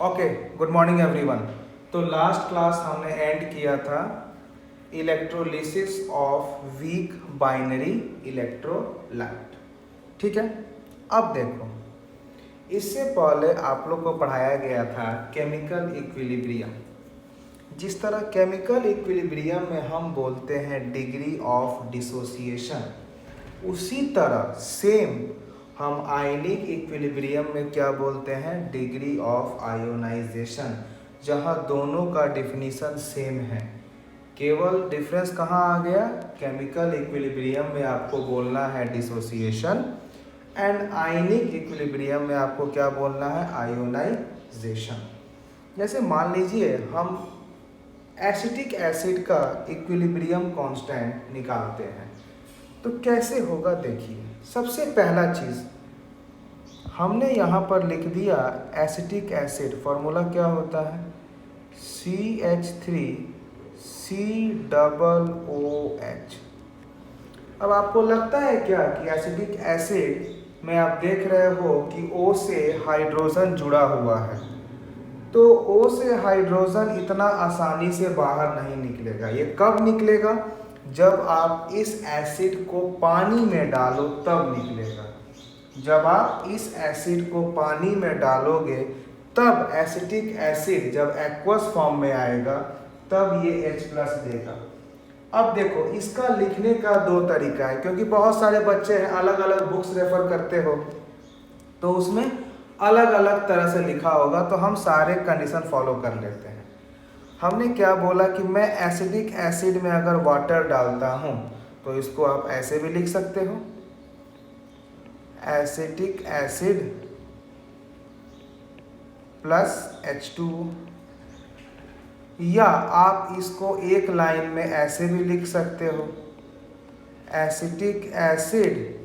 Okay, good morning everyone. तो last class हमने end किया था electrolysis of weak binary electrolyte. ठीक है, अब देखो, इससे पहले आप लोग को पढ़ाया गया था केमिकल इक्विलिब्रियम। जिस तरह केमिकल इक्विलिब्रियम में हम बोलते हैं डिग्री ऑफ डिसोसिएशन, उसी तरह सेम हम आयनिक इक्विलिब्रियम में क्या बोलते हैं, डिग्री ऑफ आयोनाइजेशन, जहां दोनों का डिफिनीशन सेम है। केवल डिफरेंस कहाँ आ गया, केमिकल इक्विलिब्रियम में आपको बोलना है डिसोसिएशन एंड आयनिक इक्विलिब्रियम में आपको क्या बोलना है, आयोनाइजेशन। जैसे मान लीजिए हम एसिटिक एसिड का इक्विलिब्रियम कांस्टेंट निकालते हैं, तो कैसे होगा देखिए। सबसे पहला चीज़ हमने यहाँ पर लिख दिया एसिटिक एसिड, फॉर्मूला क्या होता है CH3COOH। अब आपको लगता है क्या कि एसिटिक एसिड में आप देख रहे हो कि O से हाइड्रोजन जुड़ा हुआ है, तो O से हाइड्रोजन इतना आसानी से बाहर नहीं निकलेगा। ये कब निकलेगा, जब आप इस एसिड को पानी में डालो तब निकलेगा। जब आप इस एसिड को पानी में डालोगे तब एसिटिक एसिड जब एक्वस फॉर्म में आएगा तब ये H+ देगा। अब देखो, इसका लिखने का दो तरीका है, क्योंकि बहुत सारे बच्चे हैं अलग अलग बुक्स रेफर करते हो तो उसमें अलग अलग तरह से लिखा होगा, तो हम सारे कंडीशन फॉलो कर लेते हैं। हमने क्या बोला कि मैं एसिडिक एसिड में अगर वाटर डालता हूँ तो इसको आप ऐसे भी लिख सकते हो, एसिटिक एसिड प्लस H2O, या आप इसको एक लाइन में ऐसे भी लिख सकते हो, acetic acid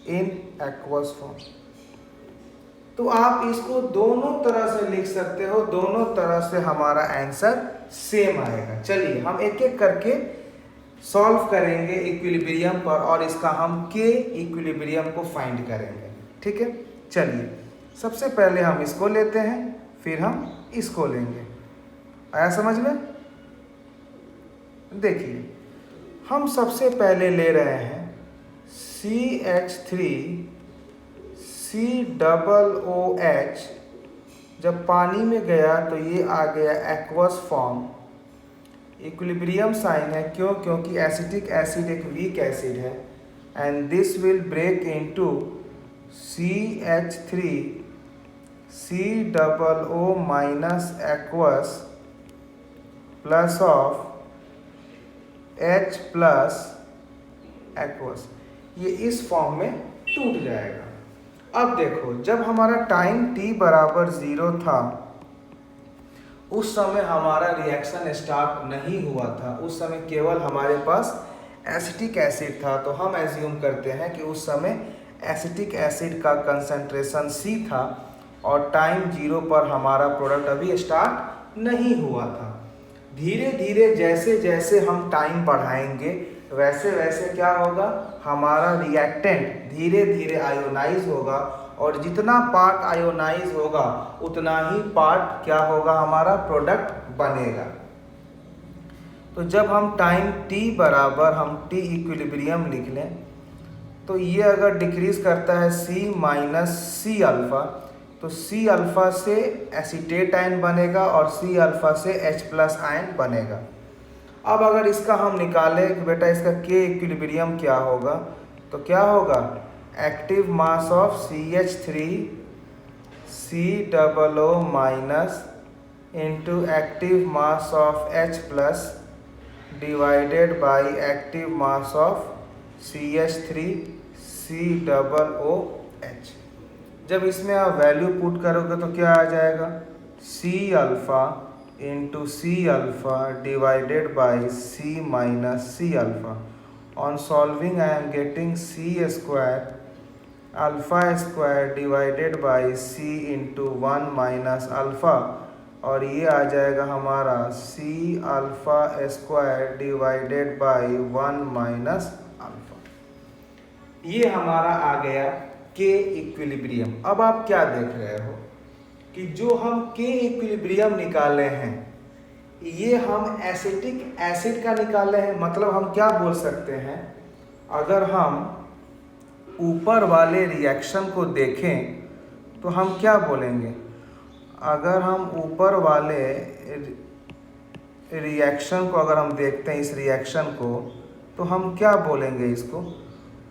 in aqueous form. तो आप इसको दोनों तरह से लिख सकते हो, दोनों तरह से हमारा आंसर सेम आएगा। चलिए हम एक एक करके सॉल्व करेंगे इक्विलिब्रियम पर और इसका हम के इक्विलिब्रियम को फाइंड करेंगे। ठीक है, चलिए सबसे पहले हम इसको लेते हैं, फिर हम इसको लेंगे। आया समझ में? देखिए, हम सबसे पहले ले रहे हैं CH3COOH। जब पानी में गया तो ये आ गया एक्वस फॉर्म। इक्विलिब्रियम साइन है, क्यों? क्योंकि एसिटिक एसिड एक वीक एसिड है and this will break into CH3COO minus aqueous plus of H+ aqueous. ये इस फॉर्म में टूट जाएगा। अब देखो, जब हमारा टाइम t बराबर 0 था उस समय हमारा रिएक्शन स्टार्ट नहीं हुआ था, उस समय केवल हमारे पास एसिटिक एसिड था। तो हम एज्यूम करते हैं कि उस समय एसिटिक एसिड का कंसंट्रेशन C था और टाइम 0 पर हमारा प्रोडक्ट अभी स्टार्ट नहीं हुआ था। धीरे धीरे जैसे जैसे हम टाइम बढ़ाएंगे वैसे वैसे क्या होगा, हमारा रिएक्टेंट धीरे धीरे आयोनाइज होगा और जितना पार्ट आयोनाइज होगा उतना ही पार्ट क्या होगा, हमारा प्रोडक्ट बनेगा। तो जब हम टाइम t बराबर हम t इक्विलिब्रियम लिख लें तो ये अगर डिक्रीज करता है C माइनस C अल्फ़ा, तो C अल्फ़ा से एसीटेट आयन बनेगा और C अल्फ़ा से H+ आयन बनेगा। अब अगर इसका हम निकालें कि बेटा इसका K इक्विलिब्रियम क्या होगा, तो क्या होगा, active mass of CH3COO minus into active mass of H+ divided by active mass of CH3COOH। जब इसमें आप वैल्यू पुट करोगे तो क्या आ जाएगा, C alpha into C alpha divided by C minus C alpha. On solving I am getting C square alpha square divided by C into 1 minus alpha, और ये आ जाएगा हमारा C alpha square divided by 1 minus alpha. ये हमारा आ गया के equilibrium. अब आप क्या देख रहे हो कि जो हम के इक्विलिब्रियम निकाले हैं ये हम एसिटिक एसिड का निकाले हैं। मतलब हम क्या बोल सकते हैं, अगर हम ऊपर वाले रिएक्शन को देखें तो हम क्या बोलेंगे, अगर हम ऊपर वाले रिएक्शन को अगर हम देखते हैं इस रिएक्शन को तो हम क्या बोलेंगे, इसको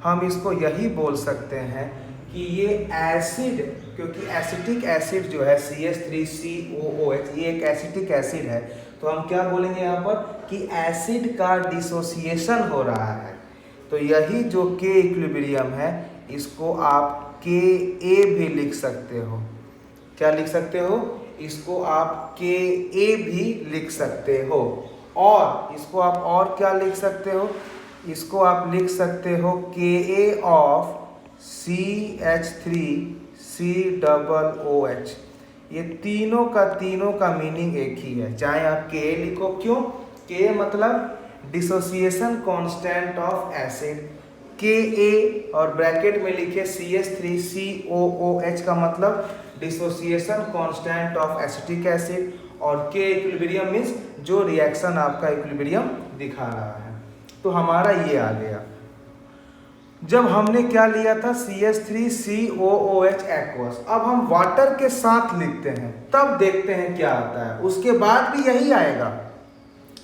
हम इसको यही बोल सकते हैं कि ये एसिड, क्योंकि एसिटिक एसिड जो है CH3COOH ये एक एसिटिक एसिड है, तो हम क्या बोलेंगे यहाँ पर कि एसिड का डिसोसिएशन हो रहा है। तो यही जो के इक्विलिब्रियम है इसको आप Ka भी लिख सकते हो। क्या लिख सकते हो, इसको आप Ka भी लिख सकते हो। और इसको आप और क्या लिख सकते हो, इसको आप लिख सकते हो Ka ऑफ CH3COOH। ये तीनों का मीनिंग एक ही है, चाहे आप Ka लिखो। क्यों, Ka मतलब dissociation constant of acid, Ka और ब्रैकेट में लिखे CH3COOH का मतलब dissociation constant of acetic acid, और K इक्विलिब्रियम मीन्स जो रिएक्शन आपका इक्विलिब्रियम दिखा रहा है। तो हमारा ये आ गया। जब हमने क्या लिया था CH3COOH एक्वस, अब हम वाटर के साथ लिखते हैं तब देखते हैं क्या आता है। उसके बाद भी यही आएगा,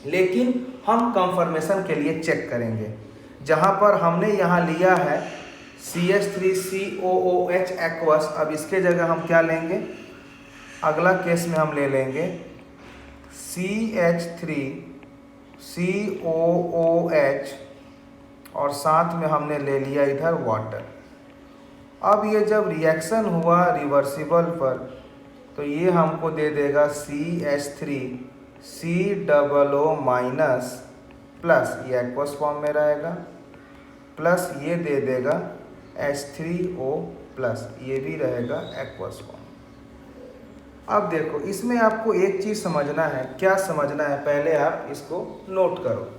लेकिन हम कंफर्मेशन के लिए चेक करेंगे। जहां पर हमने यहाँ लिया है CH3COOH एक्वस, अब इसके जगह हम क्या लेंगे, अगला केस में हम ले लेंगे CH3COOH और साथ में हमने ले लिया इधर वाटर। अब ये जब रिएक्शन हुआ रिवर्सिबल पर तो ये हमको दे देगा CH3COO माइनस प्लस, ये एक्वस फॉर्म में रहेगा, प्लस ये दे देगा H3O प्लस, ये भी रहेगा एक्वस फॉर्म। अब देखो इसमें आपको एक चीज़ समझना है। क्या समझना है, पहले आप इसको नोट करो।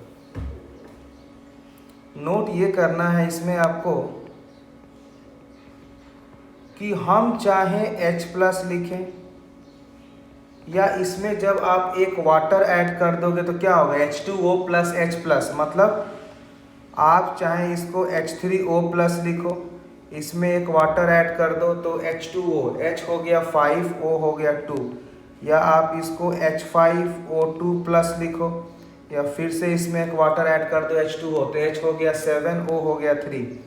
नोट ये करना है इसमें आपको कि हम चाहे H प्लस लिखें या इसमें जब आप एक वाटर ऐड कर दोगे तो क्या होगा H2O प्लस H प्लस, मतलब आप चाहे इसको H3O प्लस लिखो, इसमें एक वाटर ऐड कर दो तो H2O, H हो गया 5, O हो गया 2, या आप इसको H5O2 प्लस लिखो, या फिर से इसमें एक वाटर ऐड कर दो H2O तो H हो गया 7, O हो गया 3,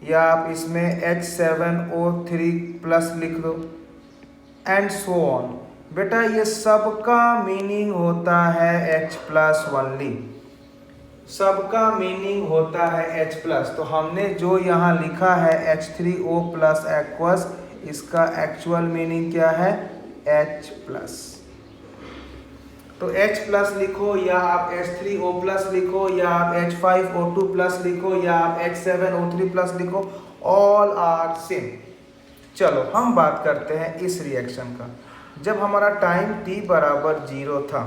या आप इसमें H7O3 प्लस लिख दो एंड सो ऑन। बेटा ये सबका मीनिंग होता है H प्लस ओनली, सबका मीनिंग होता है H प्लस। तो हमने जो यहाँ लिखा है H3O प्लस एक्वस, इसका एक्चुअल मीनिंग क्या है H प्लस। तो H प्लस लिखो, या आप H3O प्लस लिखो, या आप H5O2 प्लस लिखो, या आप H7O3 प्लस लिखो, ऑल आर सेम। चलो हम बात करते हैं इस रिएक्शन का। जब हमारा टाइम t बराबर 0 था,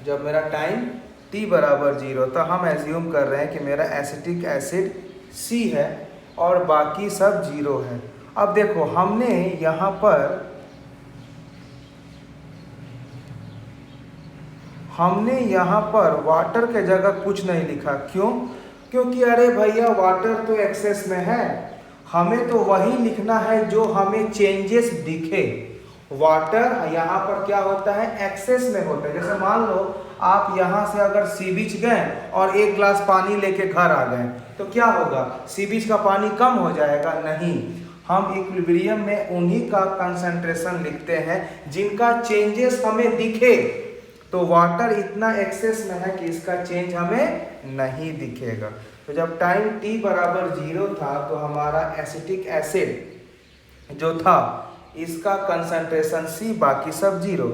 जब मेरा टाइम t बराबर 0 था, हम एज्यूम कर रहे हैं कि मेरा एसिटिक एसिड C है और बाकी सब 0 है। अब देखो हमने यहाँ पर वाटर के जगह कुछ नहीं लिखा। क्यों? क्योंकि अरे भैया वाटर तो एक्सेस में है, हमें तो वही लिखना है जो हमें चेंजेस दिखे। वाटर यहाँ पर क्या होता है एक्सेस में होता है। जैसे मान लो आप यहाँ से अगर सी बीच गए और एक गिलास पानी लेके घर आ गए तो क्या होगा, सी बीच का पानी कम हो जाएगा? नहीं, हम इक्विलिब्रियम में उन्हीं का कंसंट्रेशन लिखते हैं जिनका चेंजेस हमें दिखे। तो वाटर इतना एक्सेस में है कि इसका चेंज हमें नहीं दिखेगा। तो जब टाइम t बराबर 0 था तो हमारा एसिटिक एसिड जो था इसका कंसंट्रेशन C, बाकी सब 0।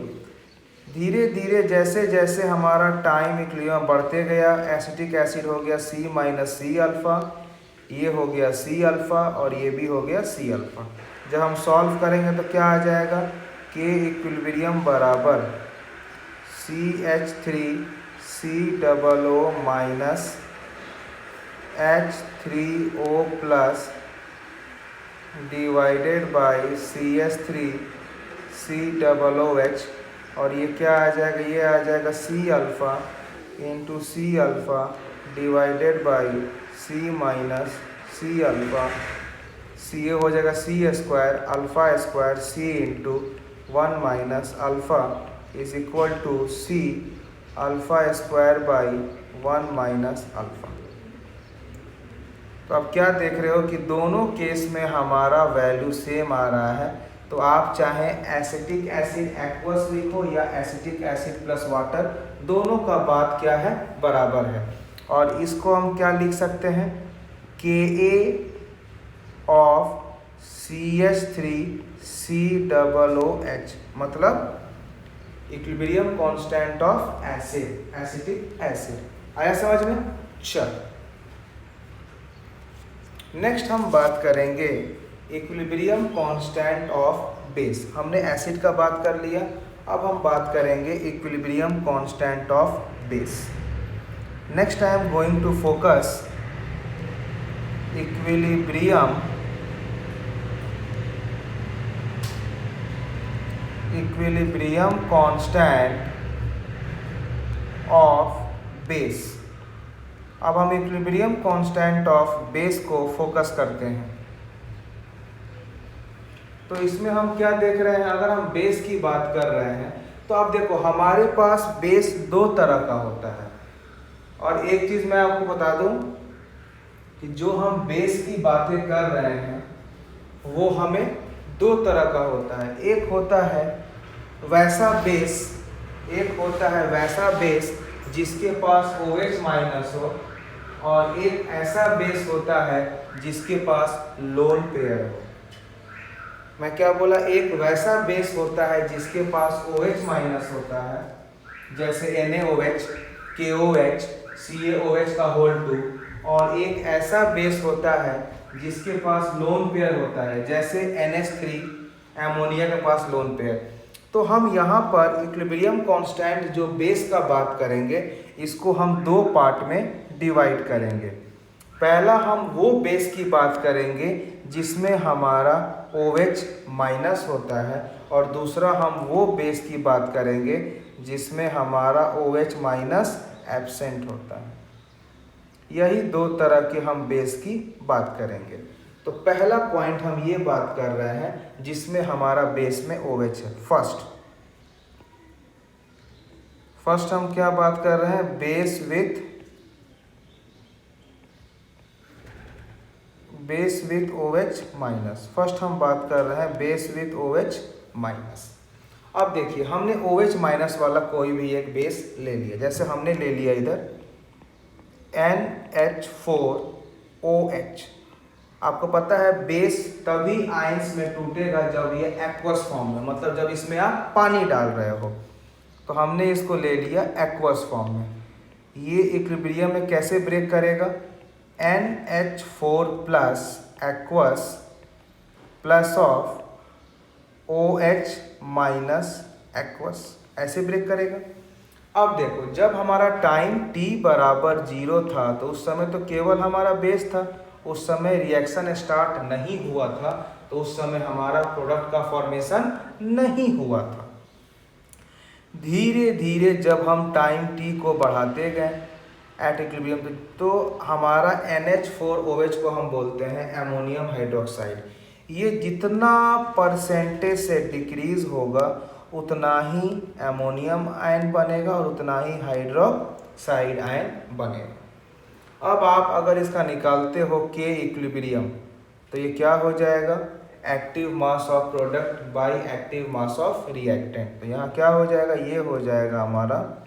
धीरे धीरे जैसे जैसे हमारा टाइम इक्विलिब्रियम बढ़ते गया, एसिटिक एसिड हो गया C माइनस C अल्फ़ा, ये हो गया C अल्फ़ा और ये भी हो गया C अल्फ़ा। जब हम सॉल्व करेंगे तो क्या आ जाएगा, K इक्विलिब्रियम बराबर CH3COO minus H3O plus divided by CH3 COOH, और ये क्या आ जाएगा, ये आ जाएगा C alpha into C alpha divided by C minus C alpha, C A हो जाएगा C square alpha square C into 1 minus alpha is equal to C alpha square by 1 minus alpha. तो अब क्या देख रहे हो कि दोनों केस में हमारा वैल्यू सेम आ रहा है। तो आप चाहे एसिटिक एसिड एक्वस लिखो या एसिटिक एसिड प्लस वाटर, दोनों का बात क्या है, बराबर है। और इसको हम क्या लिख सकते हैं, Ka ऑफ CH3COOH, मतलब equilibrium constant of acid, acetic acid. आया समझ में? चल नेक्स्ट हम बात करेंगे इक्विलिब्रियम कांस्टेंट ऑफ बेस। हमने एसिड का बात कर लिया, अब हम बात करेंगे equilibrium constant of base. Next I am going to focus equilibrium constant of base. अब हम इक्विलिब्रियम कांस्टेंट ऑफ बेस को फोकस करते हैं। तो इसमें हम क्या देख रहे हैं, अगर हम बेस की बात कर रहे हैं तो अब देखो हमारे पास बेस दो तरह का होता है। और एक चीज़ मैं आपको बता दूं कि जो हम बेस की बातें कर रहे हैं वो हमें दो तरह का होता है। एक होता है वैसा बेस जिसके पास OH माइनस हो, और एक ऐसा बेस होता है जिसके पास लोन पेयर हो। मैं क्या बोला, एक वैसा बेस होता है जिसके पास OH माइनस होता है, जैसे NaOH, KOH, CaOH का होल 2, और एक ऐसा बेस होता है जिसके पास लोन पेयर होता है, जैसे NH3 एमोनिया के पास लोन पेयर। तो हम यहाँ पर इक्विलिब्रियम कांस्टेंट जो बेस का बात करेंगे, इसको हम दो पार्ट में डिवाइड करेंगे। पहला हम वो बेस की बात करेंगे जिसमें हमारा OH माइनस होता है, और दूसरा हम वो बेस की बात करेंगे जिसमें हमारा OH माइनस एब्सेंट होता है। यही दो तरह के हम बेस की बात करेंगे। तो पहला पॉइंट हम ये बात कर रहे हैं जिसमें हमारा बेस में OH है। फर्स्ट हम क्या बात कर रहे हैं, base with OH minus. First हम बात कर रहे हैं बेस विथ OH माइनस। अब देखिए हमने OH माइनस वाला कोई भी एक बेस ले लिया, जैसे हमने ले लिया इधर NH4OH। आपको पता है बेस तभी आयंस में टूटेगा जब ये एक्वस फॉर्म में, मतलब जब इसमें आप पानी डाल रहे हो। तो हमने इसको ले लिया एक्वस फॉर्म में। ये इक्विलिब्रियम में कैसे ब्रेक करेगा, NH4 plus aqueous plus of OH minus aqueous, ऐसे ब्रेक करेगा। अब देखो जब हमारा टाइम t बराबर 0 था तो उस समय तो केवल हमारा बेस था, उस समय रिएक्शन स्टार्ट नहीं हुआ था, तो उस समय हमारा प्रोडक्ट का फॉर्मेशन नहीं हुआ था। धीरे धीरे जब हम टाइम t को बढ़ाते गए एट इक्विलिब्रियम, तो हमारा NH4OH को हम बोलते हैं एमोनियम हाइड्रोक्साइड। ये जितना परसेंटेज से डिक्रीज होगा उतना ही एमोनियम आयन बनेगा और उतना ही हाइड्रोक्साइड आयन बनेगा। अब आप अगर इसका निकालते हो K इक्विलिब्रियम, तो ये क्या हो जाएगा, active mass of product by active mass of reactant. तो यहाँ क्या हो जाएगा, ये हो जाएगा हमारा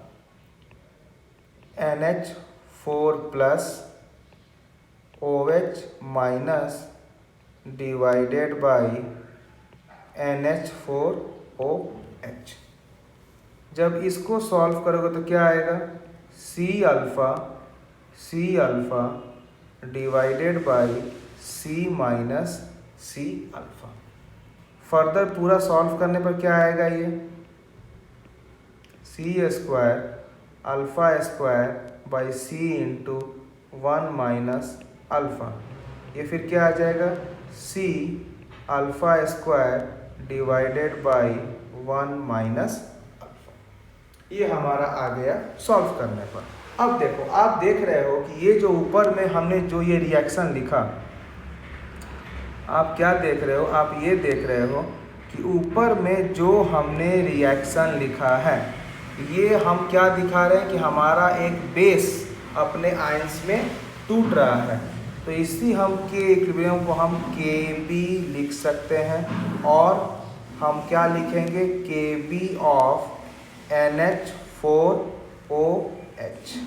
NH4 plus OH minus divided by NH4OH। जब इसको सॉल्व करोगे तो क्या आएगा, C alpha divided by C minus C alpha. Further पूरा सॉल्व करने पर क्या आएगा, ये C square alpha square by C into 1 minus alpha. ये फिर क्या आ जाएगा, C alpha square divided by 1 minus, ये हमारा आ गया सॉल्व करने पर। अब देखो, आप देख रहे हो कि ये जो ऊपर में हमने जो ये रिएक्शन लिखा, आप क्या देख रहे हो, आप ये देख रहे हो कि ऊपर में जो हमने रिएक्शन लिखा है, ये हम क्या दिखा रहे हैं कि हमारा एक बेस अपने आयंस में टूट रहा है। तो इसी हम के इक्विलिब्रियम को हम Kb लिख सकते हैं, और हम क्या लिखेंगे, Kb ऑफ NH4OH।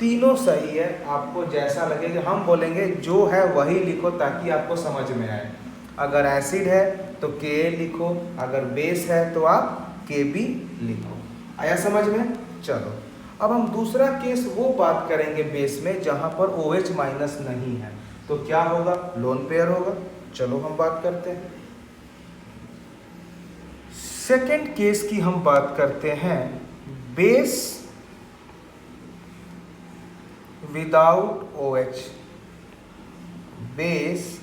तीनों सही है, आपको जैसा लगेगा, हम बोलेंगे जो है वही लिखो ताकि आपको समझ में आए। अगर एसिड है तो Ka लिखो, अगर बेस है तो आप Kb लिखो। आया समझ में? चलो अब हम दूसरा केस वो बात करेंगे बेस में जहाँ पर OH माइनस नहीं है, तो क्या होगा, लोन पेयर होगा। चलो हम बात करते हैं। सेकेंड केस की हम बात करते हैं, base without OH, base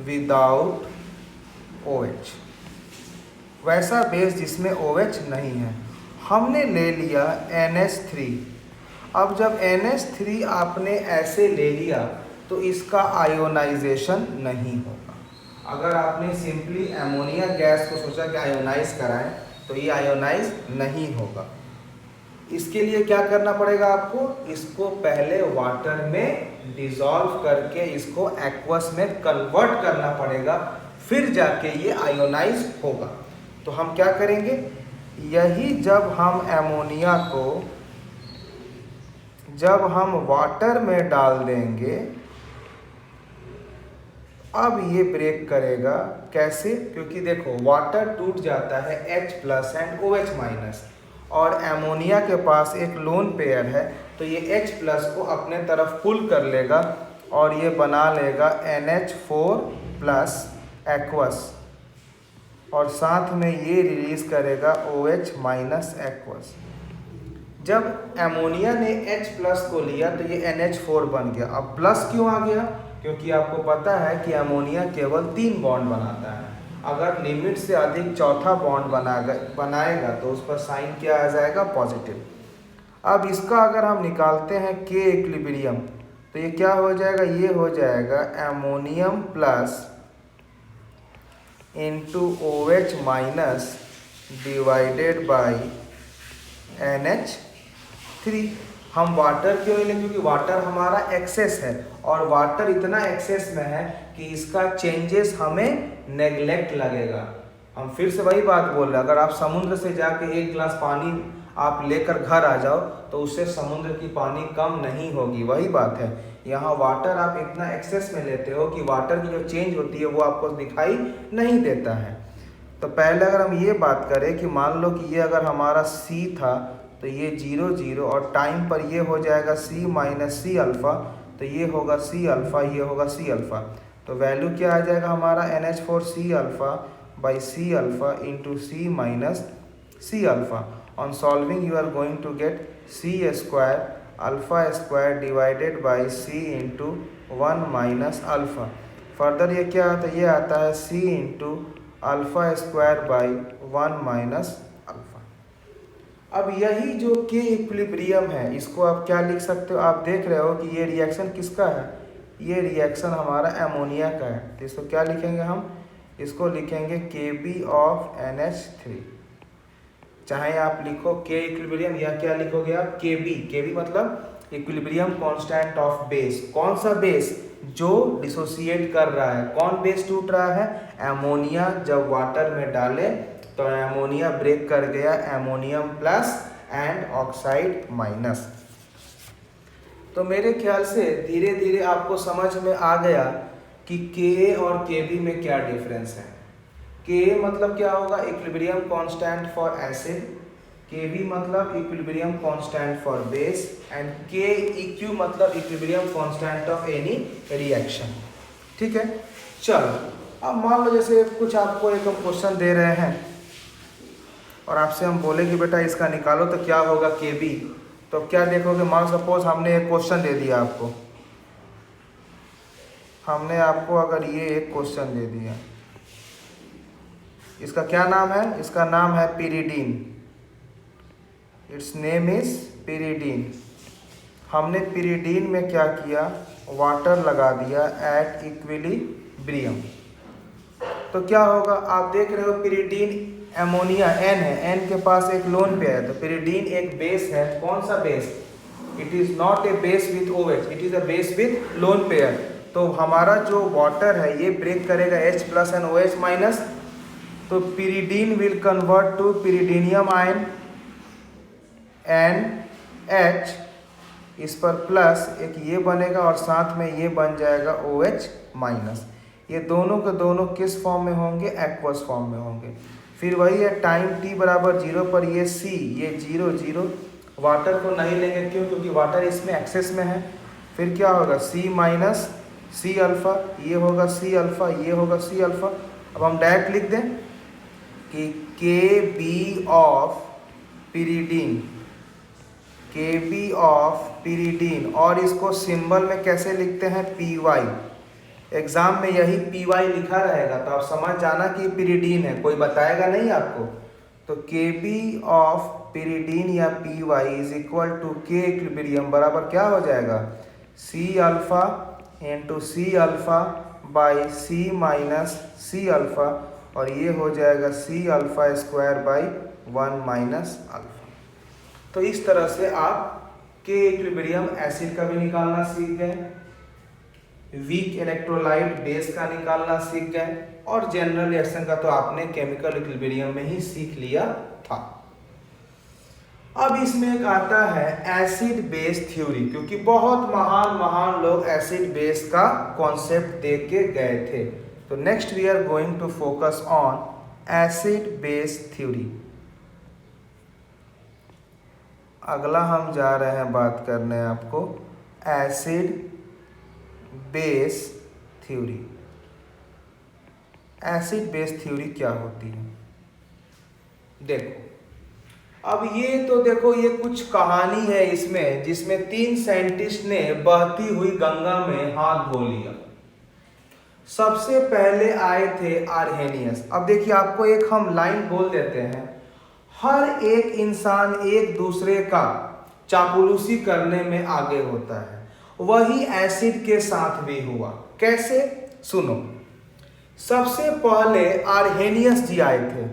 without OH, वैसा बेस जिसमें OH नहीं है। हमने ले लिया NH3। अब जब NH3 आपने ऐसे ले लिया तो इसका आयोनाइजेशन नहीं होगा। अगर आपने सिंपली अमोनिया गैस को सोचा कि आयोनाइज कराएं तो ये आयोनाइज नहीं होगा। इसके लिए क्या करना पड़ेगा आपको, इसको पहले वाटर में डिसॉल्व करके इसको एक्वस में कन्वर्ट करना पड़ेगा, फिर जाके ये आयोनाइज होगा। तो हम क्या करेंगे, यही जब हम अमोनिया को जब हम वाटर में डाल देंगे, अब ये ब्रेक करेगा। कैसे? क्योंकि देखो वाटर टूट जाता है H+ एंड OH माइनस, और अमोनिया के पास एक लोन पेयर है, तो ये H+ को अपने तरफ पुल कर लेगा और ये बना लेगा NH4+ एक्वस, और साथ में ये रिलीज करेगा OH माइनस एक्वस। जब अमोनिया ने H+ को लिया तो ये NH4 बन गया। अब प्लस क्यों आ गया? क्योंकि आपको पता है कि अमोनिया केवल 3 बॉन्ड बनाता है। अगर लिमिट से अधिक चौथा बॉन्ड बनाएगा तो उस पर साइन क्या आ जाएगा, पॉजिटिव। अब इसका अगर हम निकालते हैं K इक्विलिब्रियम, तो ये क्या हो जाएगा, ये हो जाएगा ammonium plus into OH minus divided by NH3। हम वाटर क्यों नहीं लें? क्योंकि वाटर हमारा एक्सेस है, और वाटर इतना एक्सेस में है कि इसका चेंजेस हमें नेगलेक्ट लगेगा। हम फिर से वही बात बोल रहे हैं, अगर आप समुद्र से जाके 1 गिलास पानी आप लेकर घर आ जाओ तो उससे समुद्र की पानी कम नहीं होगी। वही बात है, यहाँ वाटर आप इतना एक्सेस में लेते हो कि वाटर की जो चेंज होती है वो आपको दिखाई नहीं देता है। तो पहले अगर हम ये बात करें कि मान लो कि ये अगर हमारा C था तो ये 0 0, और टाइम पर ये हो जाएगा C माइनस C अल्फ़ा, तो ये होगा C अल्फ़ा, ये होगा C अल्फ़ा। तो वैल्यू क्या आ जाएगा हमारा, NH4C alpha by C alpha into C minus C alpha. On solving you are going to get C square alpha square divided by C into 1 minus alpha. Further ये क्या आता है, ये आता है C into alpha square by 1 minus alpha. अब यही जो K इक्विलिब्रियम है, इसको आप क्या लिख सकते हो, आप देख रहे हो कि ये रिएक्शन किसका है, ये रिएक्शन हमारा अमोनिया का है। तो इसको क्या लिखेंगे हम, इसको लिखेंगे Kb ऑफ NH3। चाहे आप लिखो K इक्विलिब्रियम या क्या लिखोगे आप, Kb मतलब इक्विलिब्रियम कांस्टेंट ऑफ बेस। कौन सा बेस, जो डिसोसिएट कर रहा है। कौन बेस टूट रहा है, अमोनिया। जब वाटर में डाले तो अमोनिया ब्रेक कर गया ammonium plus and oxide minus. तो मेरे ख्याल से धीरे धीरे आपको समझ में आ गया कि Ka और Kb में क्या डिफरेंस है। Ka मतलब क्या होगा, equilibrium constant for acid, Kb मतलब equilibrium constant for base, and Keq मतलब equilibrium constant of any reaction. ठीक है, चलो अब मान लो जैसे कुछ आपको एक हम क्वेश्चन दे रहे हैं और आपसे हम बोले कि बेटा इसका निकालो तो क्या होगा Kb, तो क्या देखोगे, मान सपोज हमने एक क्वेश्चन दे दिया आपको, हमने आपको अगर ये एक क्वेश्चन दे दिया इसका क्या नाम है? इसका नाम है pyridine. It's name is pyridine. हमने पिरिडीन में क्या किया? वाटर लगा दिया एट इक्विलिब्रियम। तो क्या होगा? आप देख रहे हो पिरिडीन एमोनिया N है, N के पास एक लोन पेयर है, तो पिरिडीन एक बेस है। कौन सा base? It is not a base with OH, it is a base with lone pair. तो हमारा जो वाटर है ये ब्रेक करेगा H plus and OH minus, तो pyridine will convert to pyridinium ion NH, इस पर प्लस एक ये बनेगा और साथ में ये बन जाएगा OH माइनस। ये दोनों के दोनों किस फॉर्म में होंगे? एक्वस फॉर्म में होंगे। फिर वही है, टाइम t बराबर 0 पर ये C, ये 0 0, वाटर को नहीं लेंगे, क्यों? क्योंकि वाटर इसमें एक्सेस में है। फिर क्या होगा? C माइनस C अल्फ़ा, ये होगा C अल्फ़ा, ये होगा C अल्फ़ा। अब हम डायरेक्ट लिख दें कि KB of pyridine, KB of pyridine, और इसको सिंबल में कैसे लिखते हैं? PY। एग्जाम में यही PY लिखा रहेगा, तो आप समझ जाना कि पिरिडीन है, कोई बताएगा नहीं आपको। तो KB ऑफ पिरिडीन या PY is equal to K equilibrium बराबर क्या हो जाएगा? C alpha into C alpha by C minus C alpha, और ये हो जाएगा C alpha square by 1 minus alpha. तो इस तरह से आप K इक्विलिब्रियम एसिड का भी निकालना सीख गए, वीक इलेक्ट्रोलाइट बेस का निकालना सीख गए, और जनरल रिएक्शन का तो आपने केमिकल इक्विलिब्रियम में ही सीख लिया था। अब इसमें एक आता है एसिड बेस थ्योरी, क्योंकि बहुत महान महान लोग एसिड बेस का कॉन्सेप्ट दे के गए थे। तो next we are going to focus on acid base theory. अगला हम जा रहे हैं बात करने आपको acid base theory. Acid base theory क्या होती है? देखो, अब ये तो देखो, ये कुछ कहानी है इसमें, जिसमें 3 साइंटिस्ट ने बहती हुई गंगा में हाथ धो लिया। सबसे पहले आए थे आर्हेनियस। अब देखिए, आपको एक हम लाइन बोल देते हैं, हर एक इंसान एक दूसरे का चापलूसी करने में आगे होता है। वही एसिड के साथ भी हुआ। कैसे? सुनो। सबसे पहले आर्हेनियस जी आए थे।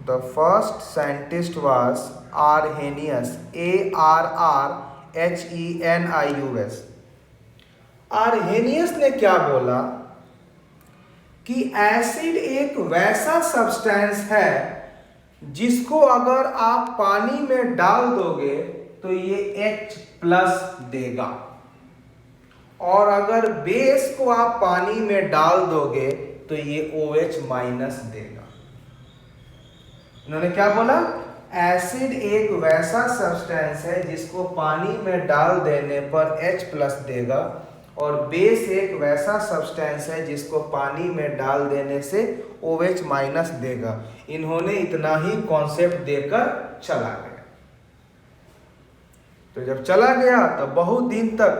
The first scientist was Arrhenius, ARRHENIUS। Arrhenius ने क्या बोला कि एसिड एक वैसा सब्सटेंस है जिसको अगर आप पानी में डाल दोगे तो ये H प्लस देगा, और अगर बेस को आप पानी में डाल दोगे तो ये OH माइनस देगा। इन्होंने क्या बोला? एसिड एक वैसा सब्सटेंस है जिसको पानी में डाल देने पर H प्लस देगा, और बेस एक वैसा सब्सटेंस है जिसको पानी में डाल देने से OH माइनस देगा। इन्होंने इतना ही कॉन्सेप्ट देकर चला गया। तो जब चला गया तो बहुत दिन तक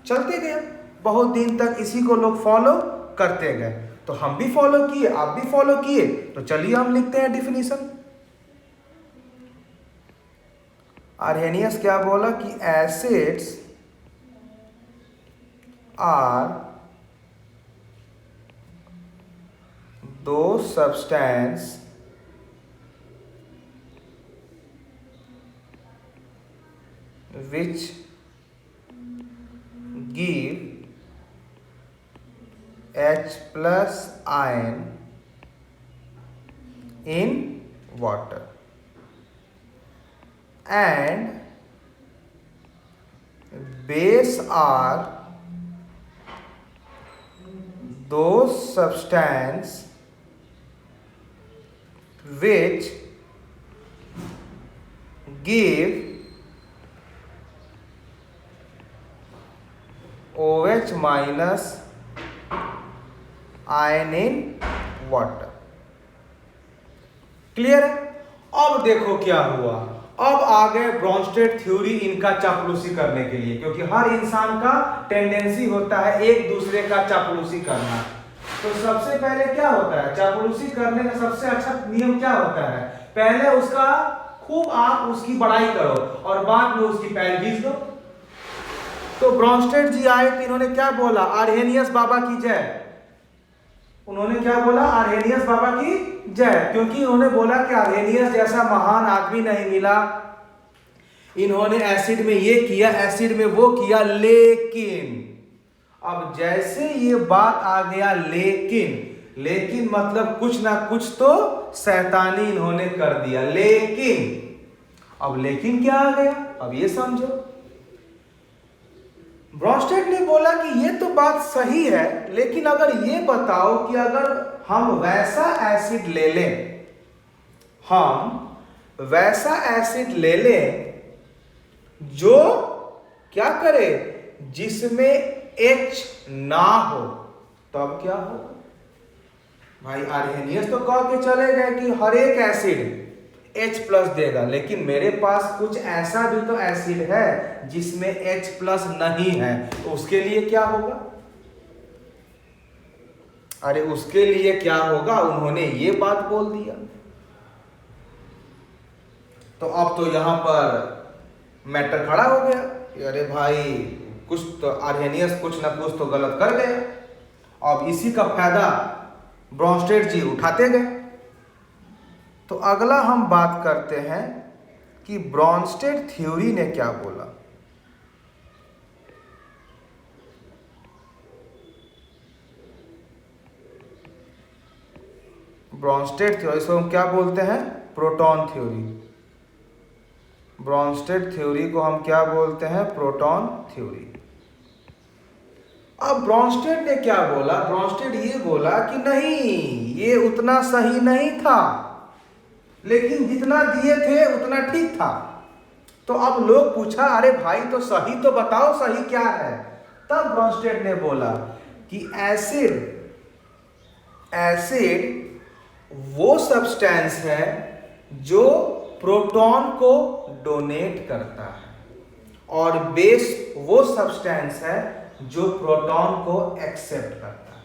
चलते गया, बहुत दिन तक इसी को लोग फॉलो करते गए। तो हम भी फॉलो किए, आप भी फॉलो किए। तो चलिए हम लिखते हैं डिफिनीशन। आर्हेनियस क्या बोला कि एसिड्स आर दो substance which give H plus ion in water, and base are those substance which give OH minus ion in water. Clear है? अब देखो क्या हुआ। अब आ गए ब्रॉन्स्टेड थ्योरी इनका चापलूसी करने के लिए, क्योंकि हर इंसान का टेंडेंसी होता है एक दूसरे का चापलूसी करना। तो सबसे पहले क्या होता है, चापलूसी करने का सबसे अच्छा नियम क्या होता है, पहले उसका खूब आप उसकी बड़ाई करो और बाद में उसकी पैर घींच दो। तो ब्रॉन्स्टेड जी आए तो इन्होंने क्या बोला, आर्हेनियस बाबा की जय। उन्होंने क्या बोला, आर्हेनियस बाबा की जय, क्योंकि उन्होंने बोला कि आर्हेनियस जैसा महान आदमी नहीं मिला। इन्होंने एसिड में ये किया, एसिड में वो किया, लेकिन अब जैसे ये बात आ गया लेकिन मतलब कुछ ना कुछ तो शैतानी इन्होंने कर दिया। लेकिन क्या आ गया, अब ये समझो। ब्रॉन्स्टेड ने बोला कि ये तो बात सही है, लेकिन अगर ये बताओ कि अगर हम वैसा एसिड ले लें जो क्या करे, जिसमें H ना हो, तब क्या होगा। भाई आर्हेनियस तो कह के चले गए कि हर एक एसिड H प्लस देगा, लेकिन मेरे पास कुछ ऐसा भी तो एसिड है जिसमें H प्लस नहीं है, तो उसके लिए क्या होगा। अरे उसके लिए क्या होगा, उन्होंने ये बात बोल दिया। तो अब तो यहां पर मैटर खड़ा हो गया कि अरे भाई कुछ तो आर्हेनियस कुछ ना कुछ तो गलत कर गया। अब इसी का फायदा ब्रॉन्स्टेड जी उठाते गए। तो अगला हम बात करते हैं कि ब्रॉन्स्टेड थ्योरी ने क्या बोला। ब्रॉन्स्टेड थ्योरी इसको हम क्या बोलते हैं, प्रोटॉन थ्योरी। ब्रॉन्स्टेड थ्योरी को हम क्या बोलते हैं, प्रोटॉन थ्योरी। अब ब्रॉन्स्टेड ने क्या बोला, ब्रॉन्स्टेड ये बोला कि नहीं ये उतना सही नहीं था, लेकिन जितना दिए थे उतना ठीक था। तो अब लोग पूछा अरे भाई तो सही तो बताओ, सही क्या है। तब ब्रॉन्स्टेड ने बोला कि एसिड वो सब्सटेंस है जो प्रोटॉन को डोनेट करता है, और बेस वो सब्सटेंस है जो प्रोटॉन को एक्सेप्ट करता है।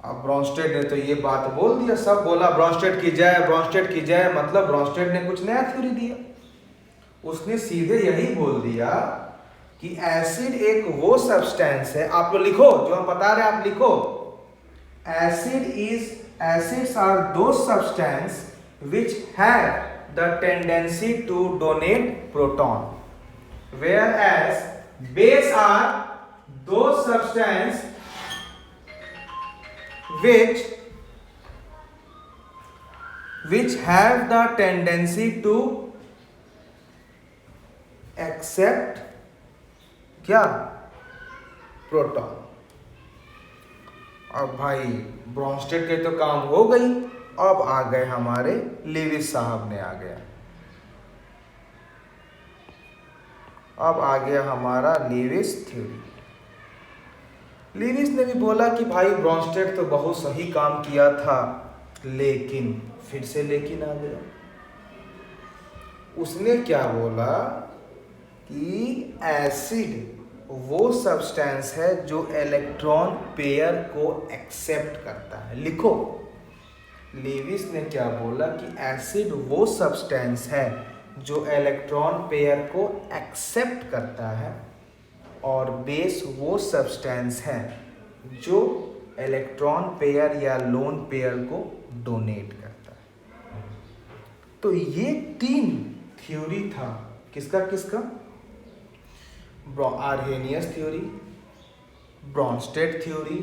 अब ब्रॉन्स्टेड ने तो ये बात बोल दिया, सब बोला ब्रॉन्स्टेड की जय, ब्रॉन्स्टेड की जय, मतलब ब्रॉन्स्टेड ने कुछ नया थ्योरी दिया। उसने सीधे यही बोल दिया कि एसिड एक वो सब्सटेंस है, आप लोग लिखो जो हम बता रहे हैं, आप लिखो, acids are those substances which have the tendency to donate proton, whereas base are those substances which have the tendency to accept क्या, प्रोटॉन। अब भाई ब्रॉन्स्टेड के तो काम हो गई, अब आ गए हमारे लेविस साहब ने आ गया। अब आ गया हमारा लेविस थ्योरी। लेविस ने भी बोला कि भाई ब्रॉन्स्टेड तो बहुत सही काम किया था, लेकिन फिर से लेकिन आ गया। उसने क्या बोला कि एसिड वो सब्सटेंस है जो इलेक्ट्रॉन पेयर को एक्सेप्ट करता है। लिखो, लेविस ने क्या बोला कि एसिड वो सब्सटेंस है जो इलेक्ट्रॉन पेयर को एक्सेप्ट करता है, और बेस वो सब्सटेंस है जो इलेक्ट्रॉन पेयर या लोन पेयर को डोनेट करता है। तो ये तीन थ्योरी था, किसका किसका, Arrhenius theory, Bronsted theory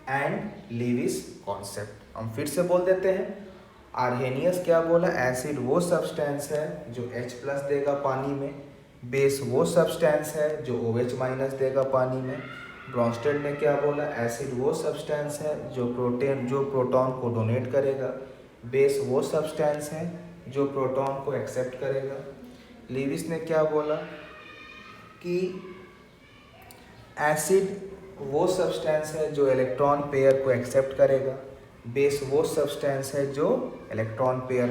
and Lewis concept. हम फिर से बोल देते हैं, आर्हेनियस क्या बोला, एसिड वो सब्सटेंस है जो H प्लस देगा पानी में, बेस वो सब्सटेंस है जो OH माइनस देगा पानी में। ब्रॉन्स्टेड ने क्या बोला, एसिड वो सब्सटेंस है जो प्रोटॉन को डोनेट करेगा, बेस वो सब्सटेंस है जो प्रोटॉन को एक्सेप्ट करेगा। लेविस ने क्या बोला कि एसिड वो सब्सटेंस है जो इलेक्ट्रॉन पेयर को एक्सेप्ट करेगा, बेस वो सब्सटेंस है जो इलेक्ट्रॉन पेयर